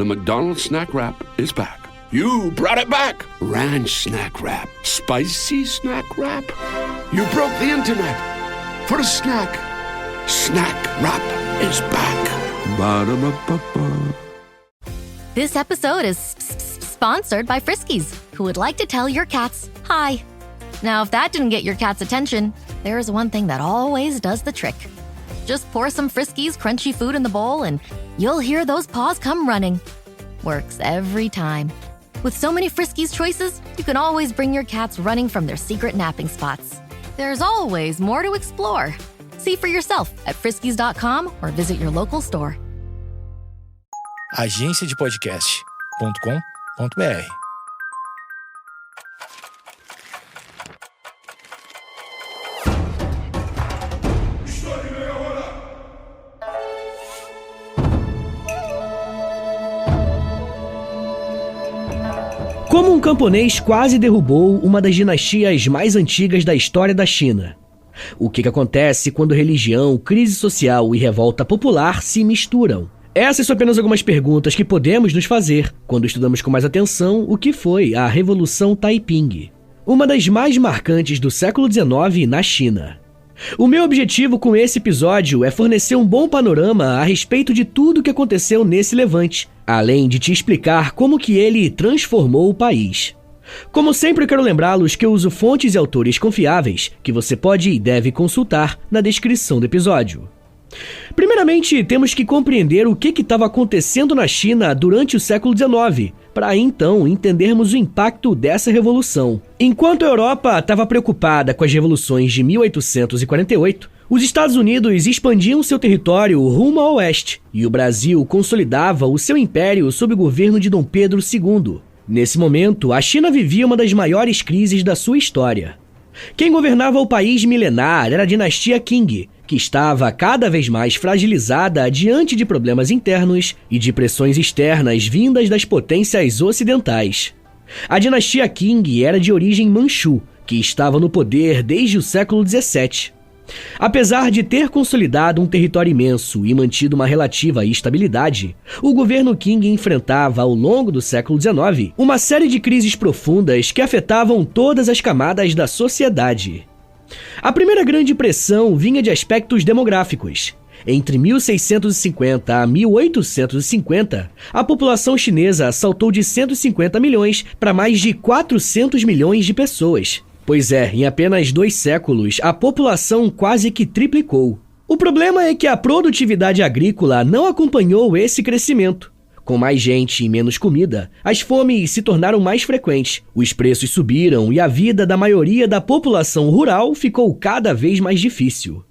The McDonald's Snack Wrap is back. You brought it back! Ranch Snack Wrap. Spicy Snack Wrap. You broke the internet. For a snack. Snack Wrap is back. Ba-da-ba-ba-ba. This episode is sponsored by Friskies, who would like to tell your cats hi. Now, if that didn't get your cat's attention, there is one thing that always does the trick. Just pour some Friskies crunchy food in the bowl and you'll hear those paws come running. Works every time. With so many Friskies choices, you can always bring your cats running from their secret napping spots. There's always more to explore. See for yourself at friskies.com or visit your local store. agenciadepodcast.com.br. Como um camponês quase derrubou uma das dinastias mais antigas da história da China? O que acontece quando religião, crise social e revolta popular se misturam? Essas são apenas algumas perguntas que podemos nos fazer quando estudamos com mais atenção o que foi a Revolução Taiping, uma das mais marcantes do século XIX na China. O meu objetivo com esse episódio é fornecer um bom panorama a respeito de tudo o que aconteceu nesse levante, além de te explicar como que ele transformou o país. Como sempre, eu quero lembrá-los que eu uso fontes e autores confiáveis que você pode e deve consultar na descrição do episódio. Primeiramente, temos que compreender o que estava acontecendo na China durante o século XIX, para então entendermos o impacto dessa revolução. Enquanto a Europa estava preocupada com as revoluções de 1848, os Estados Unidos expandiam seu território rumo ao oeste, e o Brasil consolidava o seu império sob o governo de Dom Pedro II. Nesse momento, a China vivia uma das maiores crises da sua história. Quem governava o país milenar era a dinastia Qing, que estava cada vez mais fragilizada diante de problemas internos e de pressões externas vindas das potências ocidentais. A dinastia Qing era de origem manchu, que estava no poder desde o século XVII. Apesar de ter consolidado um território imenso e mantido uma relativa estabilidade, o governo Qing enfrentava ao longo do século XIX uma série de crises profundas que afetavam todas as camadas da sociedade. A primeira grande pressão vinha de aspectos demográficos. Entre 1650 a 1850, a população chinesa saltou de 150 milhões para mais de 400 milhões de pessoas. Pois é, em apenas 2 séculos, a população quase que triplicou. O problema é que a produtividade agrícola não acompanhou esse crescimento. Com mais gente e menos comida, as fomes se tornaram mais frequentes, os preços subiram e a vida da maioria da população rural ficou cada vez mais difícil.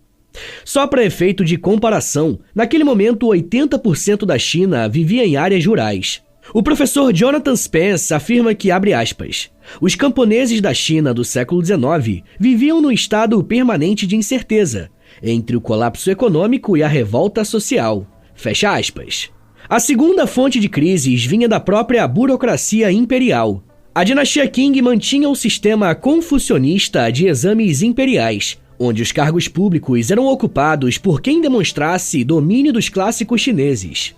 Só para efeito de comparação, naquele momento 80% da China vivia em áreas rurais. O professor Jonathan Spence afirma que, abre aspas, os camponeses da China do século XIX viviam num estado permanente de incerteza, entre o colapso econômico e a revolta social. Fecha aspas. A segunda fonte de crises vinha da própria burocracia imperial. A dinastia Qing mantinha o sistema confucionista de exames imperiais, onde os cargos públicos eram ocupados por quem demonstrasse domínio dos clássicos chineses.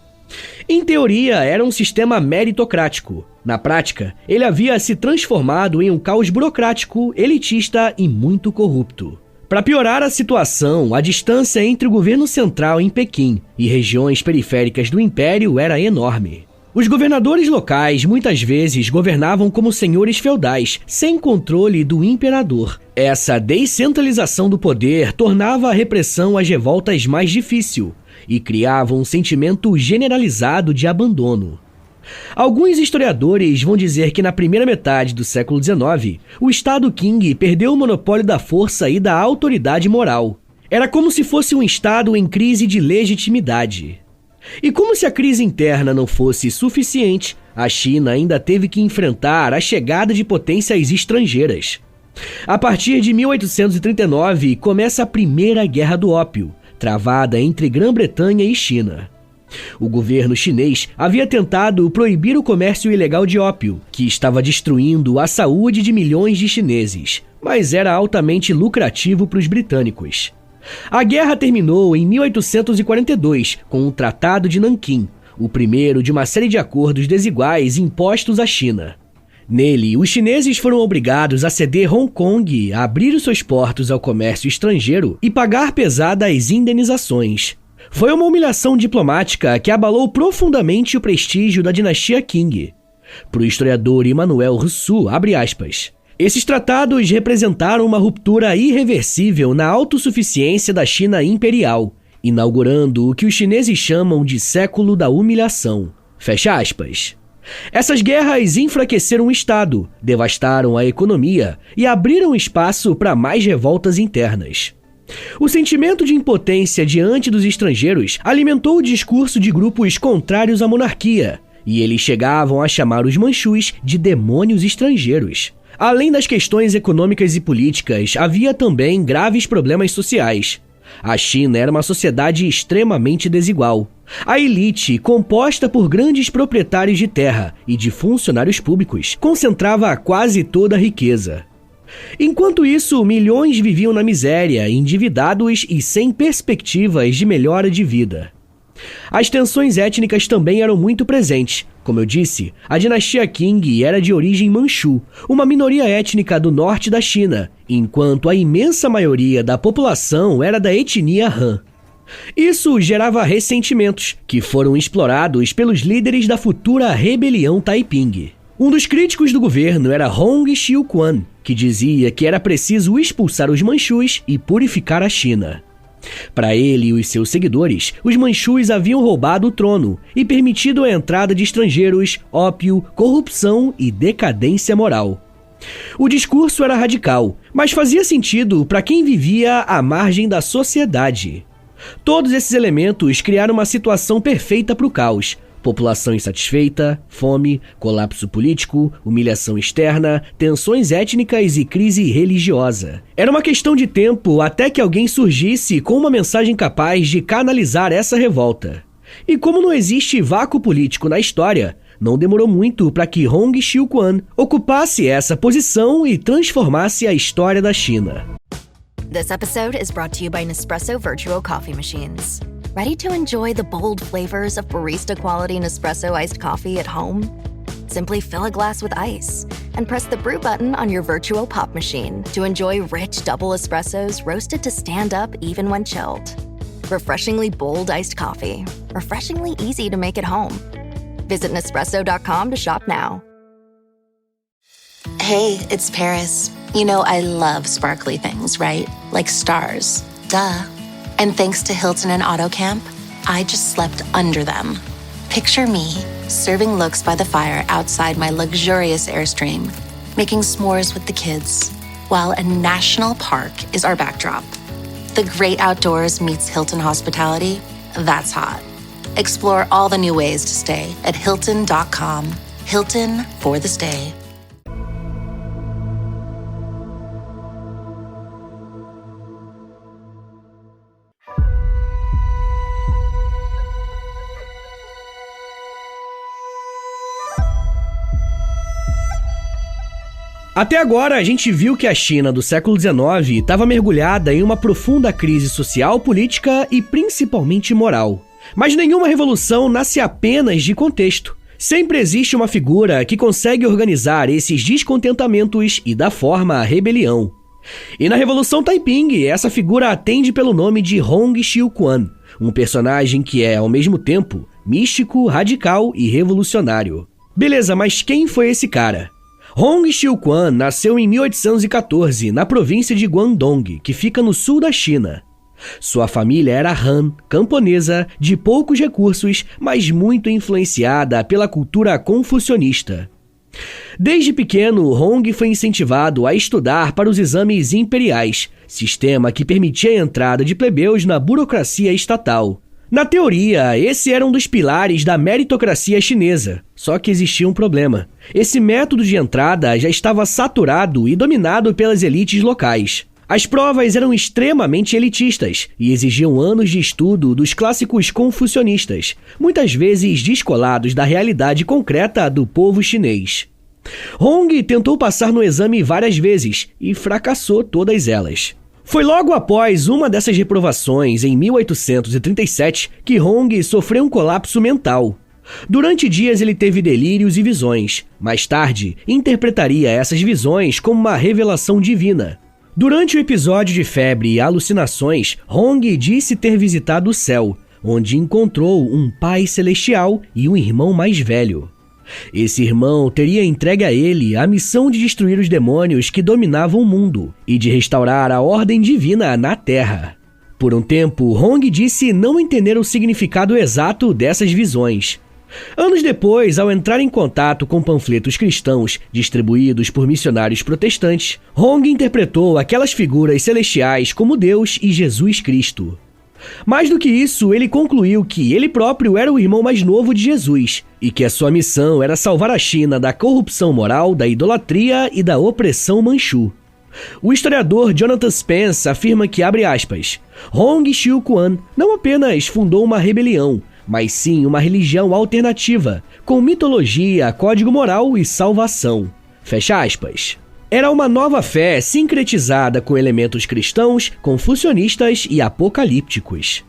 Em teoria, era um sistema meritocrático. Na prática, ele havia se transformado em um caos burocrático, elitista e muito corrupto. Para piorar a situação, a distância entre o governo central em Pequim e regiões periféricas do império era enorme. Os governadores locais muitas vezes governavam como senhores feudais, sem controle do imperador. Essa descentralização do poder tornava a repressão às revoltas mais difícil e criava um sentimento generalizado de abandono. Alguns historiadores vão dizer que na primeira metade do século XIX, o Estado Qing perdeu o monopólio da força e da autoridade moral. Era como se fosse um Estado em crise de legitimidade. E como se a crise interna não fosse suficiente, a China ainda teve que enfrentar a chegada de potências estrangeiras. A partir de 1839, começa a Primeira Guerra do Ópio, travada entre Grã-Bretanha e China. O governo chinês havia tentado proibir o comércio ilegal de ópio, que estava destruindo a saúde de milhões de chineses, mas era altamente lucrativo para os britânicos. A guerra terminou em 1842 com o Tratado de Nanquim, o primeiro de uma série de acordos desiguais impostos à China. Nele, os chineses foram obrigados a ceder Hong Kong, a abrir os seus portos ao comércio estrangeiro e pagar pesadas indenizações. Foi uma humilhação diplomática que abalou profundamente o prestígio da dinastia Qing. Para o historiador Emmanuel Rousseau, abre aspas, esses tratados representaram uma ruptura irreversível na autossuficiência da China imperial, inaugurando o que os chineses chamam de século da humilhação. Fecha aspas. Essas guerras enfraqueceram o Estado, devastaram a economia e abriram espaço para mais revoltas internas. O sentimento de impotência diante dos estrangeiros alimentou o discurso de grupos contrários à monarquia, e eles chegavam a chamar os manchus de demônios estrangeiros. Além das questões econômicas e políticas, havia também graves problemas sociais. A China era uma sociedade extremamente desigual. A elite, composta por grandes proprietários de terra e de funcionários públicos, concentrava quase toda a riqueza. Enquanto isso, milhões viviam na miséria, endividados e sem perspectivas de melhora de vida. As tensões étnicas também eram muito presentes. Como eu disse, a dinastia Qing era de origem manchu, uma minoria étnica do norte da China, enquanto a imensa maioria da população era da etnia Han. Isso gerava ressentimentos, que foram explorados pelos líderes da futura rebelião Taiping. Um dos críticos do governo era Hong Xiuquan, que dizia que era preciso expulsar os manchus e purificar a China. Para ele e os seus seguidores, os manchus haviam roubado o trono e permitido a entrada de estrangeiros, ópio, corrupção e decadência moral. O discurso era radical, mas fazia sentido para quem vivia à margem da sociedade. Todos esses elementos criaram uma situação perfeita para o caos. População insatisfeita, fome, colapso político, humilhação externa, tensões étnicas e crise religiosa. Era uma questão de tempo até que alguém surgisse com uma mensagem capaz de canalizar essa revolta. E como não existe vácuo político na história, não demorou muito para que Hong Xiuquan ocupasse essa posição e transformasse a história da China. This episode is brought to you by Nespresso Virtual Coffee Machines. Ready to enjoy the bold flavors of barista-quality Nespresso iced coffee at home? Simply fill a glass with ice and press the brew button on your virtual pop machine to enjoy rich double espressos roasted to stand up even when chilled. Refreshingly bold iced coffee. Refreshingly easy to make at home. Visit Nespresso.com to shop now. Hey, it's Paris. You know I love sparkly things, right? Like stars. Duh. And thanks to Hilton and AutoCamp, I just slept under them. Picture me, serving looks by the fire outside my luxurious Airstream, making s'mores with the kids, while a national park is our backdrop. The great outdoors meets Hilton hospitality, that's hot. Explore all the new ways to stay at Hilton.com. Hilton for the stay. Até agora, a gente viu que a China do século XIX estava mergulhada em uma profunda crise social, política e principalmente moral. Mas nenhuma revolução nasce apenas de contexto. Sempre existe uma figura que consegue organizar esses descontentamentos e dar forma à rebelião. E na Revolução Taiping, essa figura atende pelo nome de Hong Xiuquan, um personagem que é, ao mesmo tempo, místico, radical e revolucionário. Beleza, mas quem foi esse cara? Hong Xiuquan nasceu em 1814, na província de Guangdong, que fica no sul da China. Sua família era Han, camponesa, de poucos recursos, mas muito influenciada pela cultura confucionista. Desde pequeno, Hong foi incentivado a estudar para os exames imperiais, sistema que permitia a entrada de plebeus na burocracia estatal. Na teoria, esse era um dos pilares da meritocracia chinesa, só que existia um problema. Esse método de entrada já estava saturado e dominado pelas elites locais. As provas eram extremamente elitistas e exigiam anos de estudo dos clássicos confucionistas, muitas vezes descolados da realidade concreta do povo chinês. Hong tentou passar no exame várias vezes e fracassou todas elas. Foi logo após uma dessas reprovações, em 1837, que Hong sofreu um colapso mental. Durante dias ele teve delírios e visões. Mais tarde, interpretaria essas visões como uma revelação divina. Durante o episódio de febre e alucinações, Hong disse ter visitado o céu, onde encontrou um pai celestial e um irmão mais velho. Esse irmão teria entregue a ele a missão de destruir os demônios que dominavam o mundo e de restaurar a ordem divina na Terra. Por um tempo, Hong disse não entender o significado exato dessas visões. Anos depois, ao entrar em contato com panfletos cristãos distribuídos por missionários protestantes, Hong interpretou aquelas figuras celestiais como Deus e Jesus Cristo. Mais do que isso, ele concluiu que ele próprio era o irmão mais novo de Jesus e que a sua missão era salvar a China da corrupção moral, da idolatria e da opressão manchu. O historiador Jonathan Spence afirma que, abre aspas, Hong Xiuquan não apenas fundou uma rebelião, mas sim uma religião alternativa, com mitologia, código moral e salvação. Fecha aspas. Era uma nova fé sincretizada com elementos cristãos, confucionistas e apocalípticos.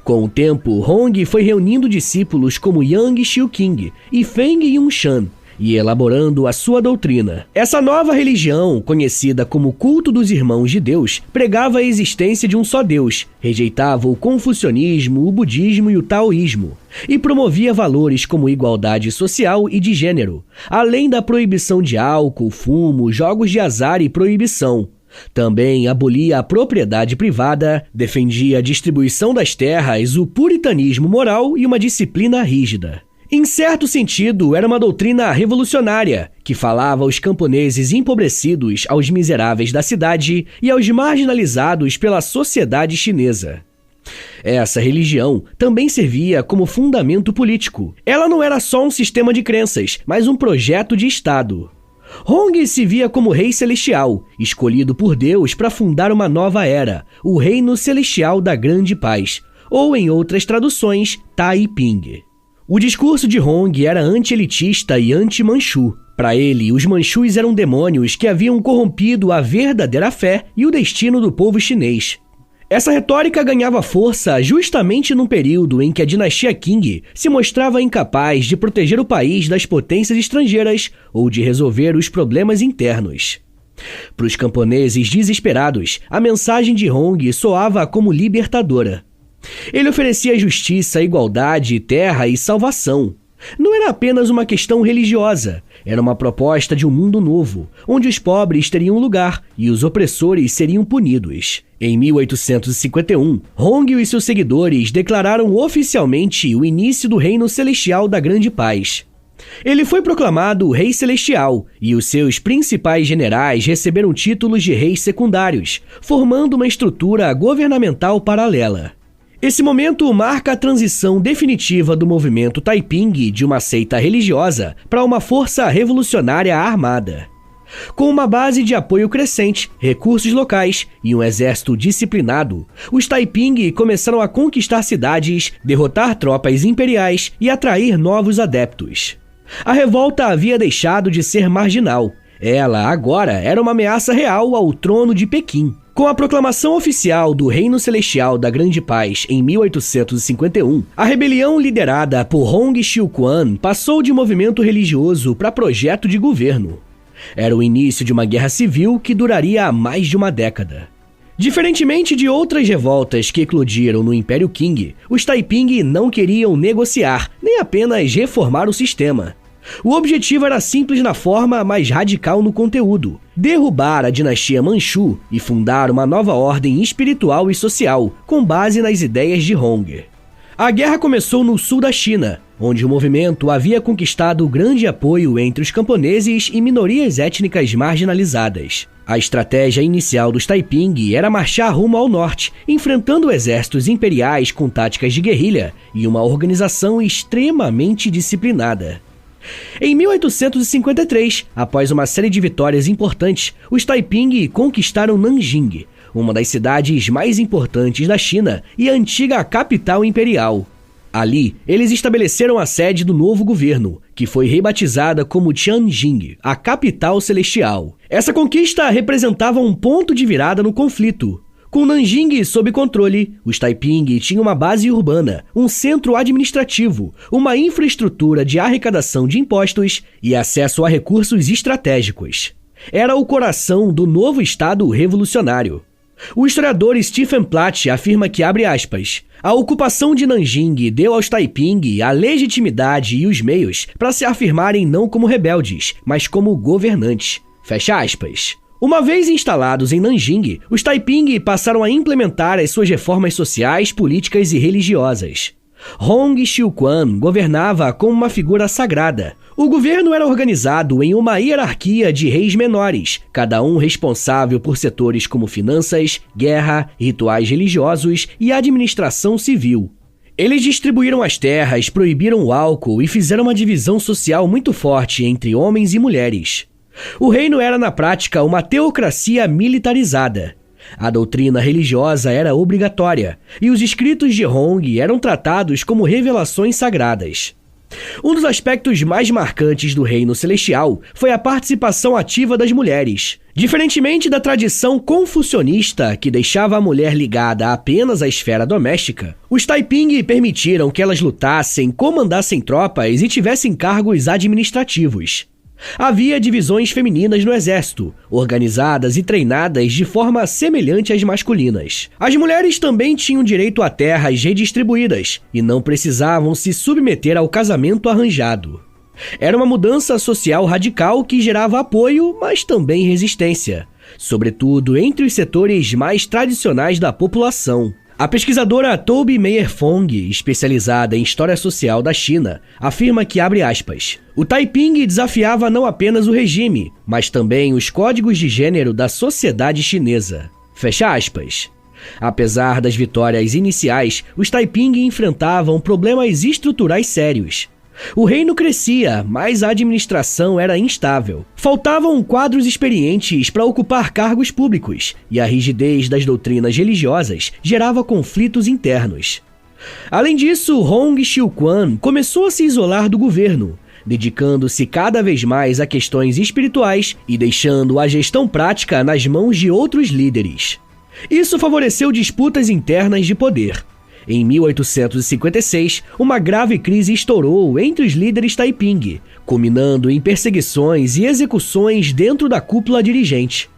Com o tempo, Hong foi reunindo discípulos como Yang Xiuqing e Feng Yunshan e elaborando a sua doutrina. Essa nova religião, conhecida como Culto dos Irmãos de Deus, pregava a existência de um só Deus, rejeitava o confucionismo, o budismo e o taoísmo, e promovia valores como igualdade social e de gênero, além da proibição de álcool, fumo, jogos de azar e proibição. Também abolia a propriedade privada, defendia a distribuição das terras, o puritanismo moral e uma disciplina rígida. Em certo sentido, era uma doutrina revolucionária, que falava aos camponeses empobrecidos, aos miseráveis da cidade e aos marginalizados pela sociedade chinesa. Essa religião também servia como fundamento político. Ela não era só um sistema de crenças, mas um projeto de Estado. Hong se via como rei celestial, escolhido por Deus para fundar uma nova era, o Reino Celestial da Grande Paz, ou em outras traduções, Taiping. O discurso de Hong era anti-elitista e anti-manchu. Para ele, os manchus eram demônios que haviam corrompido a verdadeira fé e o destino do povo chinês. Essa retórica ganhava força justamente num período em que a dinastia Qing se mostrava incapaz de proteger o país das potências estrangeiras ou de resolver os problemas internos. Para os camponeses desesperados, a mensagem de Hong soava como libertadora. Ele oferecia justiça, igualdade, terra e salvação. Não era apenas uma questão religiosa, era uma proposta de um mundo novo, onde os pobres teriam lugar e os opressores seriam punidos. Em 1851, Hong e seus seguidores declararam oficialmente o início do Reino Celestial da Grande Paz. Ele foi proclamado Rei Celestial e os seus principais generais receberam títulos de reis secundários, formando uma estrutura governamental paralela. Esse momento marca a transição definitiva do movimento Taiping de uma seita religiosa para uma força revolucionária armada. Com uma base de apoio crescente, recursos locais e um exército disciplinado, os Taiping começaram a conquistar cidades, derrotar tropas imperiais e atrair novos adeptos. A revolta havia deixado de ser marginal. Ela, agora, era uma ameaça real ao trono de Pequim. Com a proclamação oficial do Reino Celestial da Grande Paz em 1851, a rebelião liderada por Hong Xiuquan passou de movimento religioso para projeto de governo. Era o início de uma guerra civil que duraria há mais de uma década. Diferentemente de outras revoltas que eclodiram no Império Qing, os Taiping não queriam negociar, nem apenas reformar o sistema. O objetivo era simples na forma, mas radical no conteúdo: derrubar a dinastia Manchu e fundar uma nova ordem espiritual e social, com base nas ideias de Hong. A guerra começou no sul da China, onde o movimento havia conquistado grande apoio entre os camponeses e minorias étnicas marginalizadas. A estratégia inicial dos Taiping era marchar rumo ao norte, enfrentando exércitos imperiais com táticas de guerrilha e uma organização extremamente disciplinada. Em 1853, após uma série de vitórias importantes, os Taiping conquistaram Nanjing, uma das cidades mais importantes da China e a antiga capital imperial. Ali, eles estabeleceram a sede do novo governo, que foi rebatizada como Tianjin, a capital celestial. Essa conquista representava um ponto de virada no conflito. Com Nanjing sob controle, os Taiping tinham uma base urbana, um centro administrativo, uma infraestrutura de arrecadação de impostos e acesso a recursos estratégicos. Era o coração do novo Estado revolucionário. O historiador Stephen Platt afirma que, abre aspas, a ocupação de Nanjing deu aos Taiping a legitimidade e os meios para se afirmarem não como rebeldes, mas como governantes. Fecha aspas. Uma vez instalados em Nanjing, os Taiping passaram a implementar as suas reformas sociais, políticas e religiosas. Hong Xiuquan governava como uma figura sagrada. O governo era organizado em uma hierarquia de reis menores, cada um responsável por setores como finanças, guerra, rituais religiosos e administração civil. Eles distribuíram as terras, proibiram o álcool e fizeram uma divisão social muito forte entre homens e mulheres. O reino era, na prática, uma teocracia militarizada. A doutrina religiosa era obrigatória, e os escritos de Hong eram tratados como revelações sagradas. Um dos aspectos mais marcantes do Reino Celestial foi a participação ativa das mulheres. Diferentemente da tradição confucionista, que deixava a mulher ligada apenas à esfera doméstica, os Taiping permitiram que elas lutassem, comandassem tropas e tivessem cargos administrativos. Havia divisões femininas no exército, organizadas e treinadas de forma semelhante às masculinas. As mulheres também tinham direito a terras redistribuídas e não precisavam se submeter ao casamento arranjado. Era uma mudança social radical que gerava apoio, mas também resistência, sobretudo entre os setores mais tradicionais da população. A pesquisadora Toby Meyer Fong, especializada em história social da China, afirma que, abre aspas, o Taiping desafiava não apenas o regime, mas também os códigos de gênero da sociedade chinesa. Fecha aspas. Apesar das vitórias iniciais, os Taiping enfrentavam problemas estruturais sérios. O reino crescia, mas a administração era instável. Faltavam quadros experientes para ocupar cargos públicos, e a rigidez das doutrinas religiosas gerava conflitos internos. Além disso, Hong Xiuquan começou a se isolar do governo, dedicando-se cada vez mais a questões espirituais e deixando a gestão prática nas mãos de outros líderes. Isso favoreceu disputas internas de poder. Em 1856, uma grave crise estourou entre os líderes Taiping, culminando em perseguições e execuções dentro da cúpula dirigente.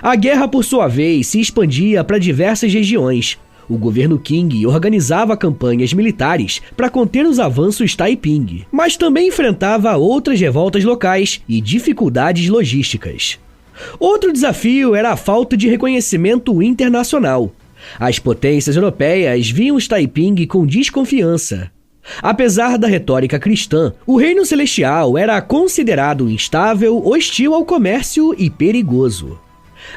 A guerra, por sua vez, se expandia para diversas regiões. O governo Qing organizava campanhas militares para conter os avanços Taiping, mas também enfrentava outras revoltas locais e dificuldades logísticas. Outro desafio era a falta de reconhecimento internacional. As potências europeias viam os Taiping com desconfiança. Apesar da retórica cristã, o Reino Celestial era considerado instável, hostil ao comércio e perigoso.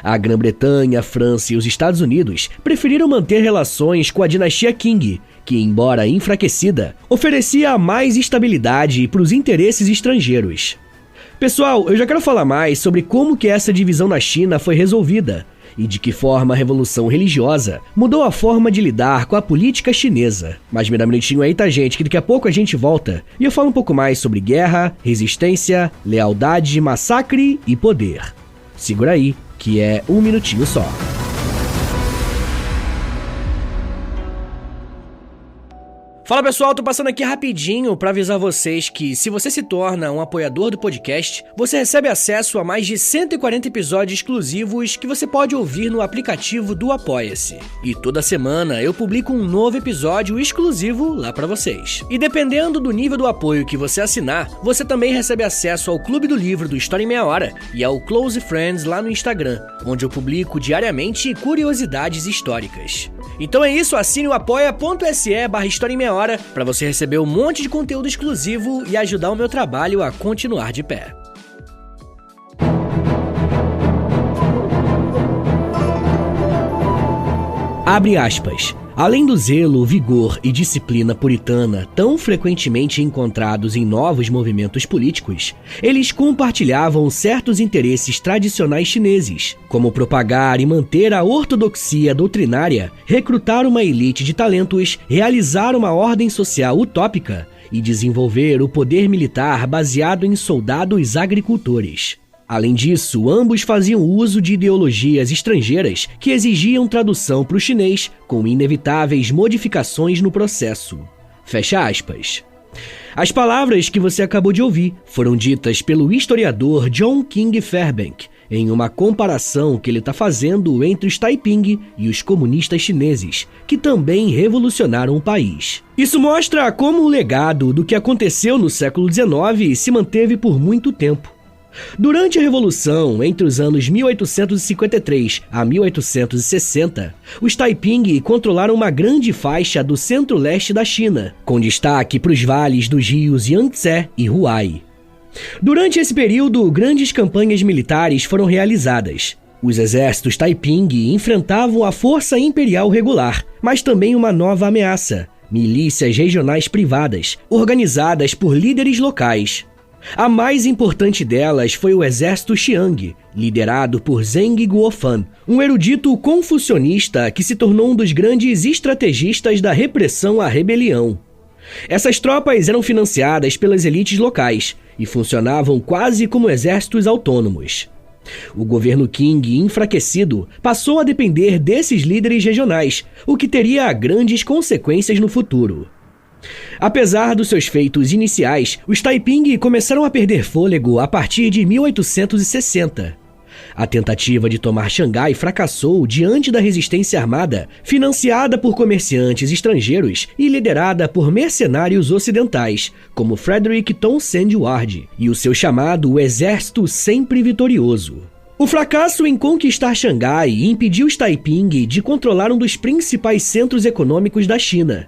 A Grã-Bretanha, a França e os Estados Unidos preferiram manter relações com a dinastia Qing, que, embora enfraquecida, oferecia mais estabilidade para os interesses estrangeiros. Pessoal, eu já quero falar mais sobre como que essa divisão na China foi resolvida, e de que forma a revolução religiosa mudou a forma de lidar com a política chinesa. Mas me dá um minutinho aí, tá, gente, que daqui a pouco a gente volta e eu falo um pouco mais sobre guerra, resistência, lealdade, massacre e poder. Segura aí, que é um minutinho só. Fala pessoal, tô passando aqui rapidinho para avisar vocês que se você se torna um apoiador do podcast, você recebe acesso a mais de 140 episódios exclusivos que você pode ouvir no aplicativo do Apoia-se. E toda semana eu publico um novo episódio exclusivo lá para vocês. E dependendo do nível do apoio que você assinar, você também recebe acesso ao Clube do Livro do História em Meia Hora e ao Close Friends lá no Instagram, onde eu publico diariamente curiosidades históricas. Então é isso, assine o apoia.se/História em Meia Hora para você receber um monte de conteúdo exclusivo e ajudar o meu trabalho a continuar de pé. Abre aspas. Além do zelo, vigor e disciplina puritana tão frequentemente encontrados em novos movimentos políticos, eles compartilhavam certos interesses tradicionais chineses, como propagar e manter a ortodoxia doutrinária, recrutar uma elite de talentos, realizar uma ordem social utópica e desenvolver o poder militar baseado em soldados agricultores. Além disso, ambos faziam uso de ideologias estrangeiras que exigiam tradução para o chinês, com inevitáveis modificações no processo. Fecha aspas. As palavras que você acabou de ouvir foram ditas pelo historiador John King Fairbank, em uma comparação que ele está fazendo entre os Taiping e os comunistas chineses, que também revolucionaram o país. Isso mostra como o legado do que aconteceu no século XIX se manteve por muito tempo. Durante a Revolução, entre os anos 1853 a 1860, os Taiping controlaram uma grande faixa do centro-leste da China, com destaque para os vales dos rios Yangtze e Huai. Durante esse período, grandes campanhas militares foram realizadas. Os exércitos Taiping enfrentavam a força imperial regular, mas também uma nova ameaça: milícias regionais privadas, organizadas por líderes locais. A mais importante delas foi o exército Xiang, liderado por Zheng Guofan, um erudito confucionista que se tornou um dos grandes estrategistas da repressão à rebelião. Essas tropas eram financiadas pelas elites locais e funcionavam quase como exércitos autônomos. O governo Qing, enfraquecido, passou a depender desses líderes regionais, o que teria grandes consequências no futuro. Apesar dos seus feitos iniciais, os Taiping começaram a perder fôlego a partir de 1860. A tentativa de tomar Xangai fracassou diante da resistência armada, financiada por comerciantes estrangeiros e liderada por mercenários ocidentais, como Frederick Townsend Ward, e o seu chamado Exército Sempre Vitorioso. O fracasso em conquistar Xangai impediu os Taiping de controlar um dos principais centros econômicos da China.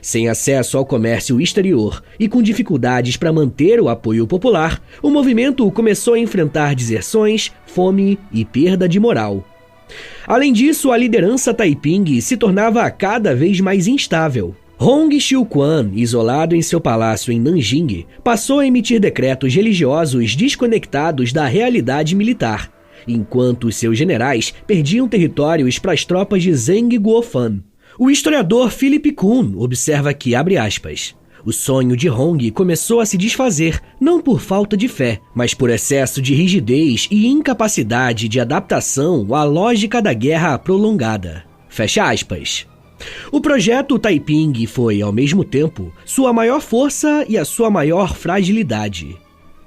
Sem acesso ao comércio exterior e com dificuldades para manter o apoio popular, o movimento começou a enfrentar deserções, fome e perda de moral. Além disso, a liderança Taiping se tornava cada vez mais instável. Hong Xiuquan, isolado em seu palácio em Nanjing, passou a emitir decretos religiosos desconectados da realidade militar, enquanto seus generais perdiam territórios para as tropas de Zheng Guofan. O historiador Philip Kuhn observa que, abre aspas, o sonho de Hong começou a se desfazer, não por falta de fé, mas por excesso de rigidez e incapacidade de adaptação à lógica da guerra prolongada. Fecha aspas. O projeto Taiping foi, ao mesmo tempo, sua maior força e a sua maior fragilidade.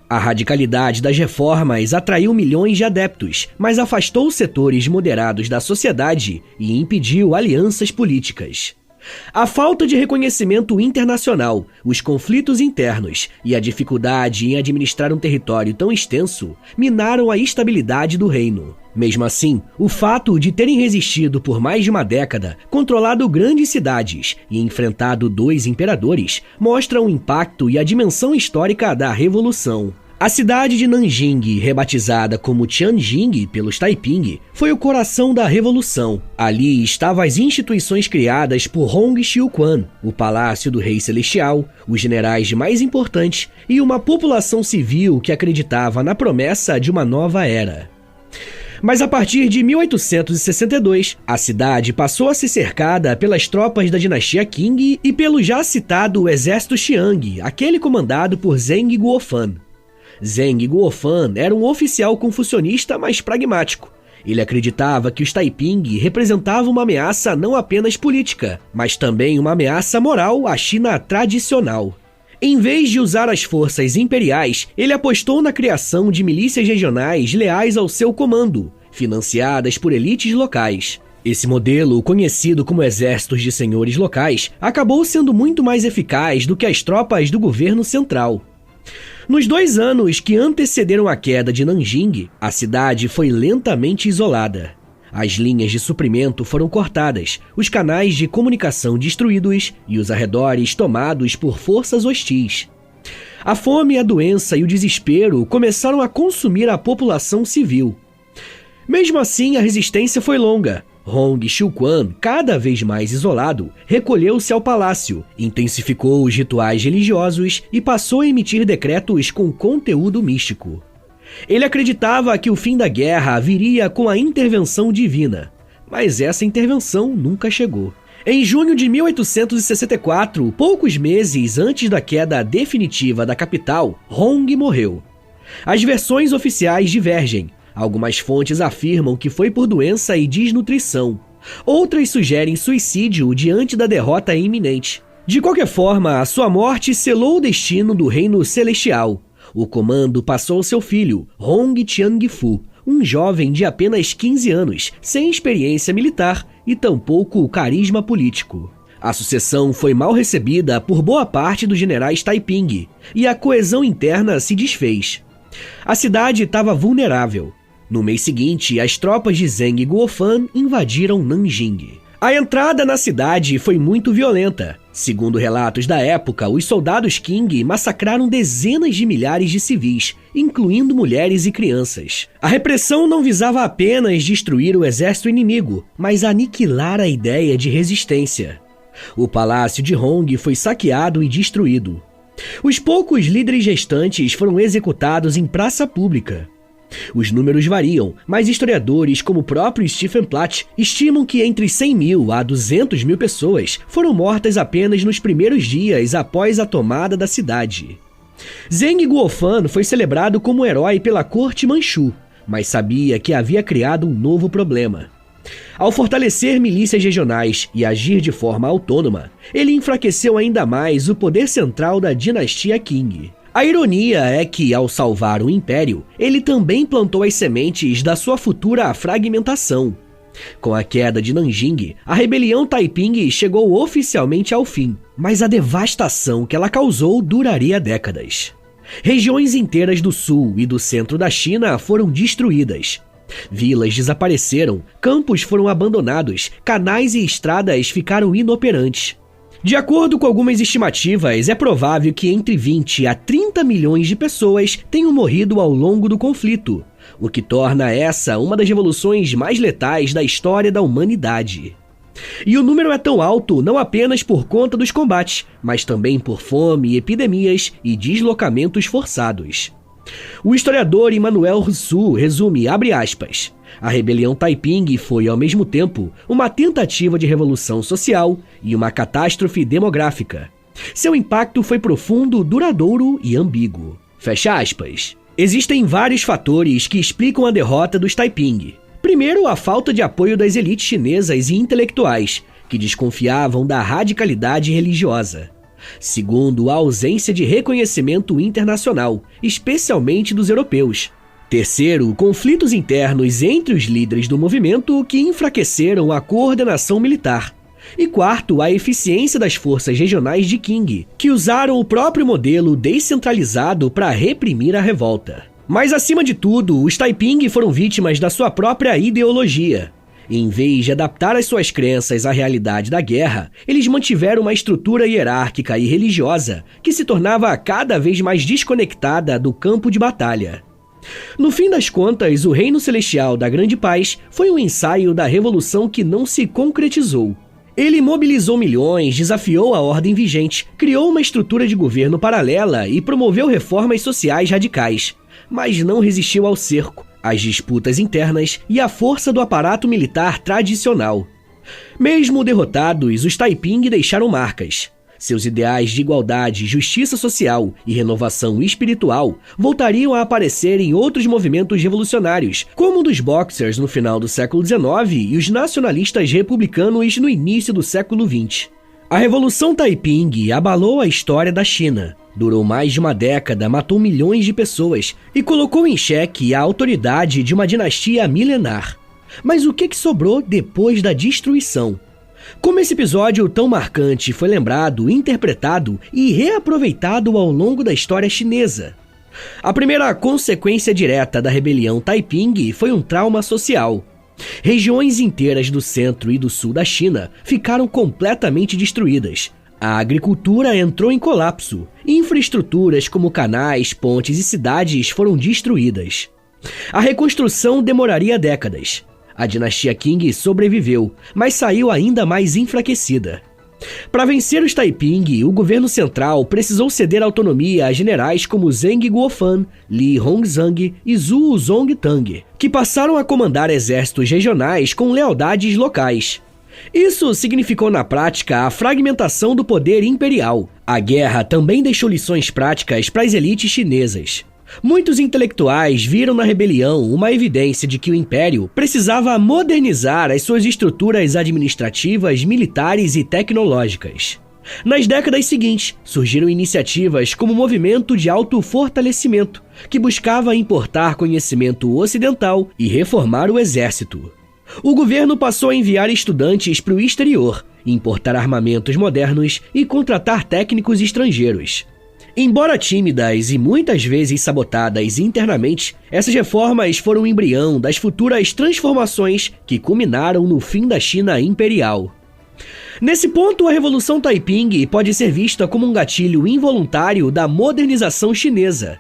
A radicalidade das reformas atraiu milhões de adeptos, mas afastou setores moderados da sociedade e impediu alianças políticas. A falta de reconhecimento internacional, os conflitos internos e a dificuldade em administrar um território tão extenso minaram a estabilidade do reino. Mesmo assim, o fato de terem resistido por mais de uma década, controlado grandes cidades e enfrentado 2 imperadores, mostra o impacto e a dimensão histórica da Revolução. A cidade de Nanjing, rebatizada como Tianjin pelos Taiping, foi o coração da Revolução. Ali estavam as instituições criadas por Hong Xiuquan, o Palácio do Rei Celestial, os generais mais importantes e uma população civil que acreditava na promessa de uma nova era. Mas a partir de 1862, a cidade passou a ser cercada pelas tropas da dinastia Qing e pelo já citado exército Xiang, aquele comandado por Zheng Guofan. Zheng Guofan era um oficial confucionista mais pragmático. Ele acreditava que os Taiping representavam uma ameaça não apenas política, mas também uma ameaça moral à China tradicional. Em vez de usar as forças imperiais, ele apostou na criação de milícias regionais leais ao seu comando, financiadas por elites locais. Esse modelo, conhecido como exércitos de senhores locais, acabou sendo muito mais eficaz do que as tropas do governo central. Nos 2 anos que antecederam a queda de Nanjing, a cidade foi lentamente isolada. As linhas de suprimento foram cortadas, os canais de comunicação destruídos e os arredores tomados por forças hostis. A fome, a doença e o desespero começaram a consumir a população civil. Mesmo assim, a resistência foi longa. Hong Xiuquan, cada vez mais isolado, recolheu-se ao palácio, intensificou os rituais religiosos e passou a emitir decretos com conteúdo místico. Ele acreditava que o fim da guerra viria com a intervenção divina, mas essa intervenção nunca chegou. Em junho de 1864, poucos meses antes da queda definitiva da capital, Hong morreu. As versões oficiais divergem. Algumas fontes afirmam que foi por doença e desnutrição. Outras sugerem suicídio diante da derrota iminente. De qualquer forma, a sua morte selou o destino do Reino Celestial. O comando passou ao seu filho, Hong Tiangu-fu, um jovem de apenas 15 anos, sem experiência militar e tampouco carisma político. A sucessão foi mal recebida por boa parte dos generais Taiping, e a coesão interna se desfez. A cidade estava vulnerável. No mês seguinte, as tropas de Zheng Guofan invadiram Nanjing. A entrada na cidade foi muito violenta. Segundo relatos da época, os soldados Qing massacraram dezenas de milhares de civis, incluindo mulheres e crianças. A repressão não visava apenas destruir o exército inimigo, mas aniquilar a ideia de resistência. O palácio de Hong foi saqueado e destruído. Os poucos líderes restantes foram executados em praça pública. Os números variam, mas historiadores como o próprio Stephen Platt estimam que entre 100 mil a 200 mil pessoas foram mortas apenas nos primeiros dias após a tomada da cidade. Zheng Guofan foi celebrado como herói pela corte Manchu, mas sabia que havia criado um novo problema. Ao fortalecer milícias regionais e agir de forma autônoma, ele enfraqueceu ainda mais o poder central da dinastia Qing. A ironia é que, ao salvar o império, ele também plantou as sementes da sua futura fragmentação. Com a queda de Nanjing, a rebelião Taiping chegou oficialmente ao fim, mas a devastação que ela causou duraria décadas. Regiões inteiras do sul e do centro da China foram destruídas. Vilas desapareceram, campos foram abandonados, canais e estradas ficaram inoperantes. De acordo com algumas estimativas, é provável que entre 20 a 30 milhões de pessoas tenham morrido ao longo do conflito, o que torna essa uma das revoluções mais letais da história da humanidade. E o número é tão alto não apenas por conta dos combates, mas também por fome, epidemias e deslocamentos forçados. O historiador Emmanuel Rousseau resume, abre aspas, a rebelião Taiping foi, ao mesmo tempo, uma tentativa de revolução social e uma catástrofe demográfica. Seu impacto foi profundo, duradouro e ambíguo. Fecha aspas. Existem vários fatores que explicam a derrota dos Taiping. Primeiro, a falta de apoio das elites chinesas e intelectuais, que desconfiavam da radicalidade religiosa. Segundo, a ausência de reconhecimento internacional, especialmente dos europeus. Terceiro, conflitos internos entre os líderes do movimento que enfraqueceram a coordenação militar. E quarto, a eficiência das forças regionais de Qing, que usaram o próprio modelo descentralizado para reprimir a revolta. Mas, acima de tudo, os Taiping foram vítimas da sua própria ideologia. Em vez de adaptar as suas crenças à realidade da guerra, eles mantiveram uma estrutura hierárquica e religiosa que se tornava cada vez mais desconectada do campo de batalha. No fim das contas, o Reino Celestial da Grande Paz foi um ensaio da revolução que não se concretizou. Ele mobilizou milhões, desafiou a ordem vigente, criou uma estrutura de governo paralela e promoveu reformas sociais radicais, mas não resistiu ao cerco, às disputas internas e à força do aparato militar tradicional. Mesmo derrotados, os Taiping deixaram marcas. Seus ideais de igualdade, justiça social e renovação espiritual voltariam a aparecer em outros movimentos revolucionários, como o dos Boxers no final do século XIX e os nacionalistas republicanos no início do século XX. A Revolução Taiping abalou a história da China. Durou mais de uma década, matou milhões de pessoas e colocou em xeque a autoridade de uma dinastia milenar. Mas o que sobrou depois da destruição? Como esse episódio tão marcante foi lembrado, interpretado e reaproveitado ao longo da história chinesa? A primeira consequência direta da rebelião Taiping foi um trauma social. Regiões inteiras do centro e do sul da China ficaram completamente destruídas. A agricultura entrou em colapso. Infraestruturas como canais, pontes e cidades foram destruídas. A reconstrução demoraria décadas. A dinastia Qing sobreviveu, mas saiu ainda mais enfraquecida. Para vencer os Taiping, o governo central precisou ceder autonomia a generais como Zheng Guofan, Li Hongzhang e Zhou Zongtang, que passaram a comandar exércitos regionais com lealdades locais. Isso significou na prática a fragmentação do poder imperial. A guerra também deixou lições práticas para as elites chinesas. Muitos intelectuais viram na rebelião uma evidência de que o Império precisava modernizar as suas estruturas administrativas, militares e tecnológicas. Nas décadas seguintes, surgiram iniciativas como o Movimento de Autofortalecimento, que buscava importar conhecimento ocidental e reformar o exército. O governo passou a enviar estudantes para o exterior, importar armamentos modernos e contratar técnicos estrangeiros. Embora tímidas e muitas vezes sabotadas internamente, essas reformas foram o embrião das futuras transformações que culminaram no fim da China imperial. Nesse ponto, a Revolução Taiping pode ser vista como um gatilho involuntário da modernização chinesa.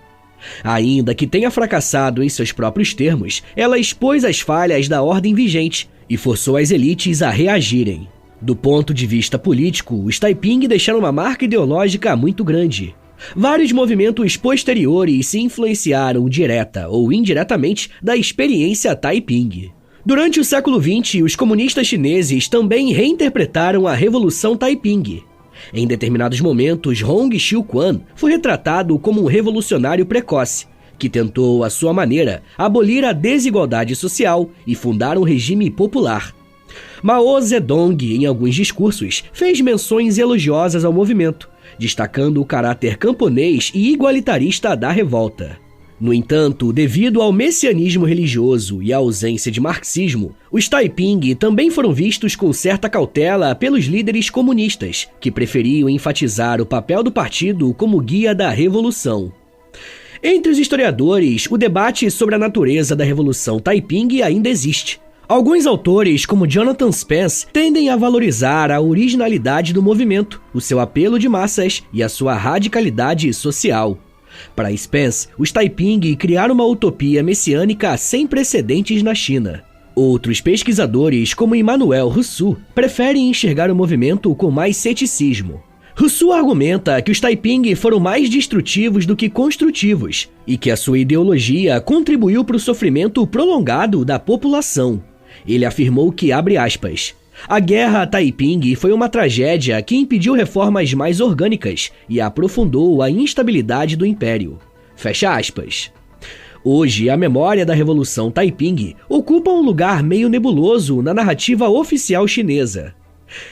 Ainda que tenha fracassado em seus próprios termos, ela expôs as falhas da ordem vigente e forçou as elites a reagirem. Do ponto de vista político, os Taiping deixaram uma marca ideológica muito grande. Vários movimentos posteriores se influenciaram direta ou indiretamente da experiência Taiping. Durante o século XX, os comunistas chineses também reinterpretaram a Revolução Taiping. Em determinados momentos, Hong Xiuquan foi retratado como um revolucionário precoce, que tentou, à sua maneira, abolir a desigualdade social e fundar um regime popular. Mao Zedong, em alguns discursos, fez menções elogiosas ao movimento, destacando o caráter camponês e igualitarista da revolta. No entanto, devido ao messianismo religioso e à ausência de marxismo, os Taiping também foram vistos com certa cautela pelos líderes comunistas, que preferiam enfatizar o papel do partido como guia da revolução. Entre os historiadores, o debate sobre a natureza da Revolução Taiping ainda existe. Alguns autores, como Jonathan Spence, tendem a valorizar a originalidade do movimento, o seu apelo de massas e a sua radicalidade social. Para Spence, os Taiping criaram uma utopia messiânica sem precedentes na China. Outros pesquisadores, como Emmanuel Rousseau, preferem enxergar o movimento com mais ceticismo. Rousseau argumenta que os Taiping foram mais destrutivos do que construtivos e que a sua ideologia contribuiu para o sofrimento prolongado da população. Ele afirmou que, abre aspas, a Guerra Taiping foi uma tragédia que impediu reformas mais orgânicas e aprofundou a instabilidade do Império. Fecha aspas. Hoje, a memória da Revolução Taiping ocupa um lugar meio nebuloso na narrativa oficial chinesa.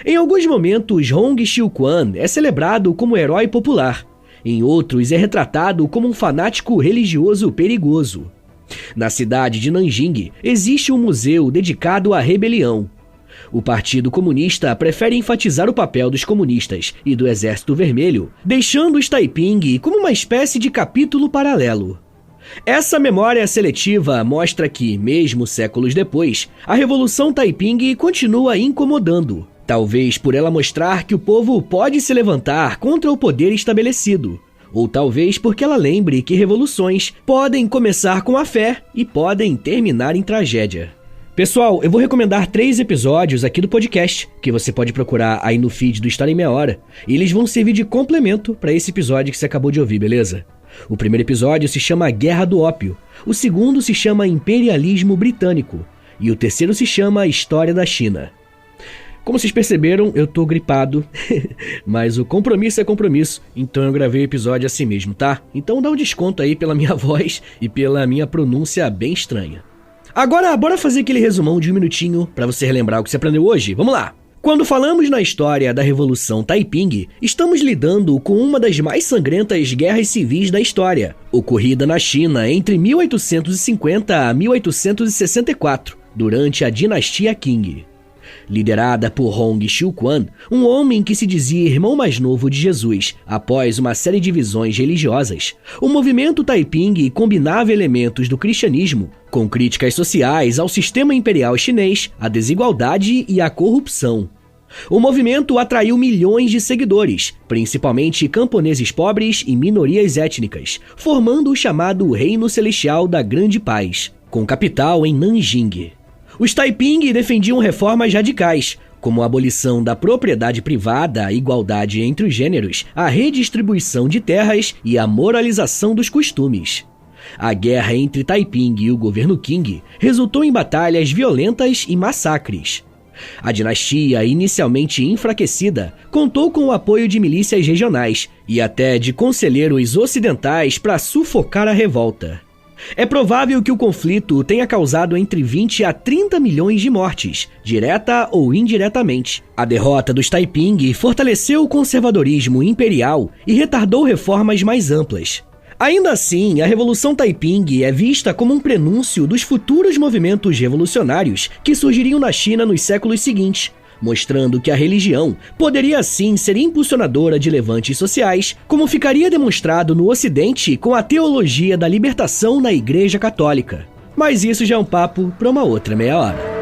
Em alguns momentos, Hong Xiuquan é celebrado como herói popular. Em outros, é retratado como um fanático religioso perigoso. Na cidade de Nanjing, existe um museu dedicado à rebelião. O Partido Comunista prefere enfatizar o papel dos comunistas e do Exército Vermelho, deixando os Taiping como uma espécie de capítulo paralelo. Essa memória seletiva mostra que, mesmo séculos depois, a Revolução Taiping continua incomodando, talvez por ela mostrar que o povo pode se levantar contra o poder estabelecido, ou talvez porque ela lembre que revoluções podem começar com a fé e podem terminar em tragédia. Pessoal, eu vou recomendar 3 episódios aqui do podcast, que você pode procurar aí no feed do História em Meia Hora, e eles vão servir de complemento para esse episódio que você acabou de ouvir, beleza? O primeiro episódio se chama Guerra do Ópio, o segundo se chama Imperialismo Britânico, e o terceiro se chama História da China. Como vocês perceberam, eu tô gripado, mas o compromisso é compromisso, então eu gravei o episódio assim mesmo, tá? Então dá um desconto aí pela minha voz e pela minha pronúncia bem estranha. Agora, bora fazer aquele resumão de 1 minutinho pra você relembrar o que você aprendeu hoje? Vamos lá! Quando falamos na história da Revolução Taiping, estamos lidando com uma das mais sangrentas guerras civis da história, ocorrida na China entre 1850 a 1864, durante a dinastia Qing. Liderada por Hong Xiuquan, um homem que se dizia irmão mais novo de Jesus, após uma série de visões religiosas, o movimento Taiping combinava elementos do cristianismo com críticas sociais ao sistema imperial chinês, à desigualdade e à corrupção. O movimento atraiu milhões de seguidores, principalmente camponeses pobres e minorias étnicas, formando o chamado Reino Celestial da Grande Paz, com capital em Nanjing. Os Taiping defendiam reformas radicais, como a abolição da propriedade privada, a igualdade entre os gêneros, a redistribuição de terras e a moralização dos costumes. A guerra entre Taiping e o governo Qing resultou em batalhas violentas e massacres. A dinastia, inicialmente enfraquecida, contou com o apoio de milícias regionais e até de conselheiros ocidentais para sufocar a revolta. É provável que o conflito tenha causado entre 20 a 30 milhões de mortes, direta ou indiretamente. A derrota dos Taiping fortaleceu o conservadorismo imperial e retardou reformas mais amplas. Ainda assim, a Revolução Taiping é vista como um prenúncio dos futuros movimentos revolucionários que surgiriam na China nos séculos seguintes, mostrando que a religião poderia sim ser impulsionadora de levantes sociais, como ficaria demonstrado no Ocidente com a teologia da libertação na Igreja Católica. Mas isso já é um papo para uma outra meia hora.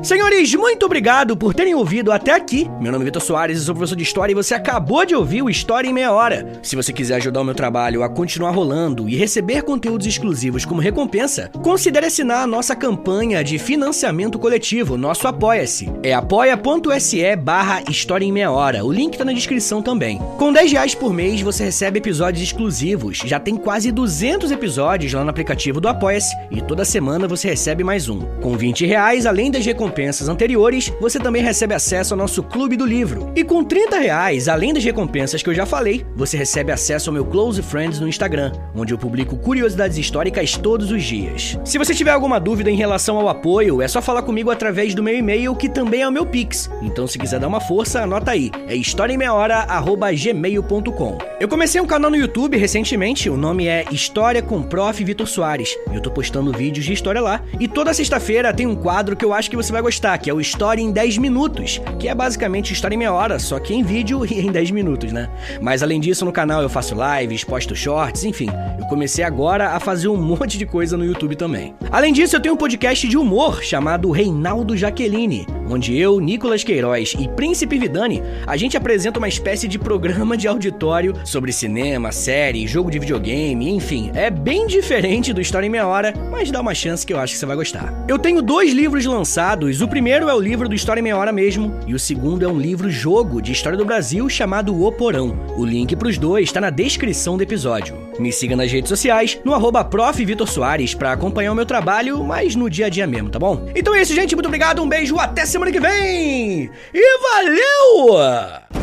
Senhores, muito obrigado por terem ouvido até aqui. Meu nome é Vitor Soares, eu sou professor de História e você acabou de ouvir o História em Meia Hora. Se você quiser ajudar o meu trabalho a continuar rolando e receber conteúdos exclusivos como recompensa, considere assinar a nossa campanha de financiamento coletivo, nosso Apoia-se. É apoia.se/História em Meia Hora, o link tá na descrição também. Com R$10 por mês você recebe episódios exclusivos, já tem quase 200 episódios lá no aplicativo do Apoia-se e toda semana você recebe mais um. Com R$20, além das recompensas anteriores, você também recebe acesso ao nosso Clube do Livro. E com R$30, além das recompensas que eu já falei, você recebe acesso ao meu Close Friends no Instagram, onde eu publico curiosidades históricas todos os dias. Se você tiver alguma dúvida em relação ao apoio, é só falar comigo através do meu e-mail, que também é o meu Pix. Então, se quiser dar uma força, anota aí. É historiaemmeiahora@gmail.com. Eu comecei um canal no YouTube recentemente, o nome é História com Prof. Vitor Soares. Eu tô postando vídeos de história lá, e toda sexta-feira tem um quadro que eu acho que você vai gostar, que é o História em 10 Minutos, que é basicamente História em Meia Hora, só que em vídeo e em 10 minutos, né? Mas além disso, no canal eu faço lives, posto shorts, enfim, eu comecei agora a fazer um monte de coisa no YouTube também. Além disso, eu tenho um podcast de humor chamado Reinaldo Jaqueline, onde eu, Nicolas Queiroz e Príncipe Vidani, a gente apresenta uma espécie de programa de auditório sobre cinema, série, jogo de videogame, enfim, é bem diferente do História em Meia Hora, mas dá uma chance que eu acho que você vai gostar. Eu tenho 2 livros lançados. O primeiro é o livro do História em Meia Hora mesmo, e o segundo é um livro-jogo de história do Brasil chamado O Porão. O link pros dois está na descrição do episódio. Me siga nas redes sociais, no @Prof. Vitor Soares, pra acompanhar o meu trabalho, mas no dia a dia mesmo, tá bom? Então é isso, gente, muito obrigado, um beijo, até semana que vem! E valeu!